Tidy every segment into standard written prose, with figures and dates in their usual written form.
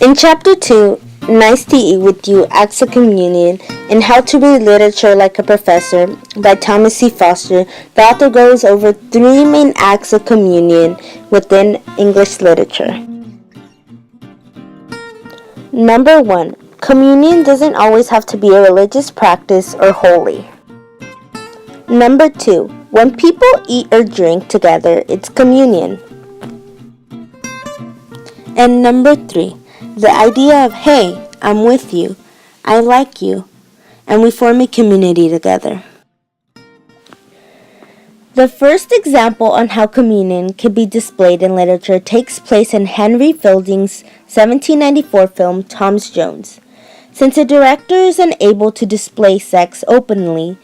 In Chapter 2, Nice to Eat With You, Acts of Communion, and How to Read Literature Like a Professor by Thomas C. Foster, the author goes over three main acts of communion within English literature. Number 1. Communion doesn't always have to be a religious practice or holy. Number 2. When people eat or drink together, it's communion. And number 3. The idea of, hey, I'm with you, I like you, and we form a community together. The first example on how communion can be displayed in literature takes place in Henry Fielding's 1794 film Tom Jones. Since the director is unable to display sex openly,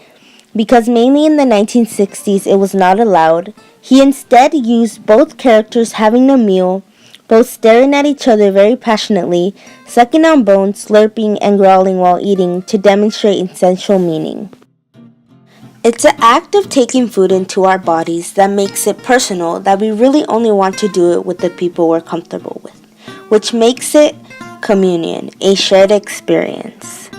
because mainly in the 1960s it was not allowed, he instead used both characters having a meal, both staring at each other very passionately, sucking on bones, slurping, and growling while eating to demonstrate essential meaning. It's an act of taking food into our bodies that makes it personal, that we really only want to do it with the people we're comfortable with, which makes it communion, a shared experience.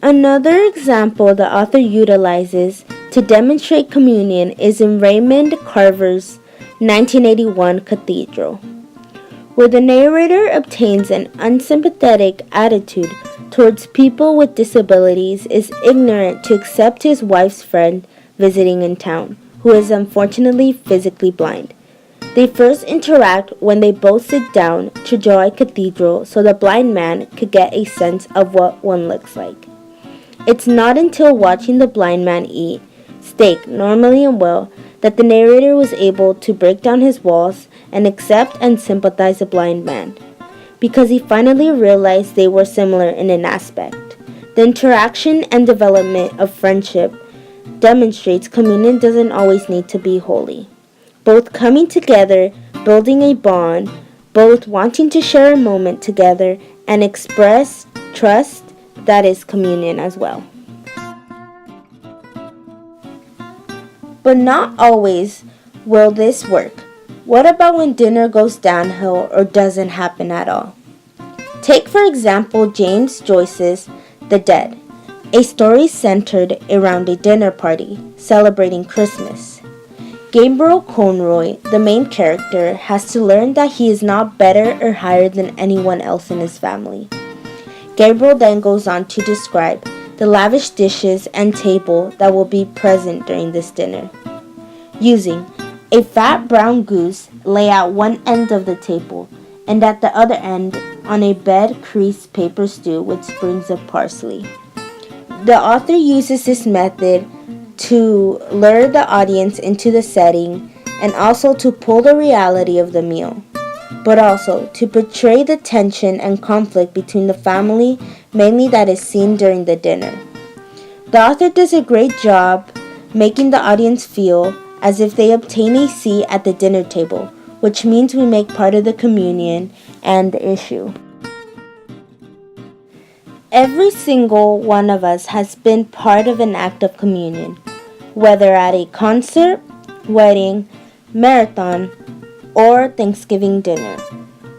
Another example the author utilizes to demonstrate communion is in Raymond Carver's 1981 Cathedral, where the narrator obtains an unsympathetic attitude towards people with disabilities, is ignorant to accept his wife's friend visiting in town, who is unfortunately physically blind. They first interact when they both sit down to draw a cathedral so the blind man could get a sense of what one looks like. It's not until watching the blind man eat steak normally and well that the narrator was able to break down his walls and accept and sympathize the blind man, because he finally realized they were similar in an aspect. The interaction and development of friendship demonstrates communion doesn't always need to be holy. Both coming together, building a bond, both wanting to share a moment together and express trust, that is communion as well. But not always will this work. What about when dinner goes downhill or doesn't happen at all? Take for example James Joyce's The Dead, a story centered around a dinner party celebrating Christmas. Gabriel Conroy, the main character, has to learn that he is not better or higher than anyone else in his family. Gabriel then goes on to describe the lavish dishes and table that will be present during this dinner. Using a fat brown goose lay at one end of the table, and at the other end on a bed-creased paper stew with sprigs of parsley. The author uses this method to lure the audience into the setting and also to pull the reality of the meal, but also to portray the tension and conflict between the family, mainly that is seen during the dinner. The author does a great job making the audience feel as if they obtain a seat at the dinner table, which means we make part of the communion and the issue. Every single one of us has been part of an act of communion, whether at a concert, wedding, marathon, or Thanksgiving dinner.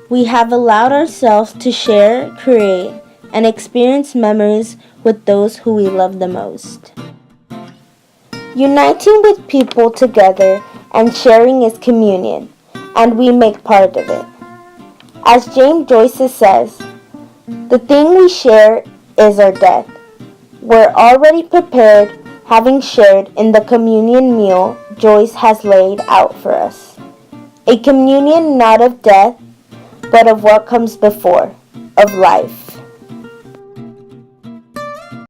We have allowed ourselves to share, create, and experience memories with those who we love the most. Uniting with people together and sharing is communion, and we make part of it. As James Joyce says, the thing we share is our death. We're already prepared, having shared in the communion meal Joyce has laid out for us. A communion not of death, but of what comes before, of life.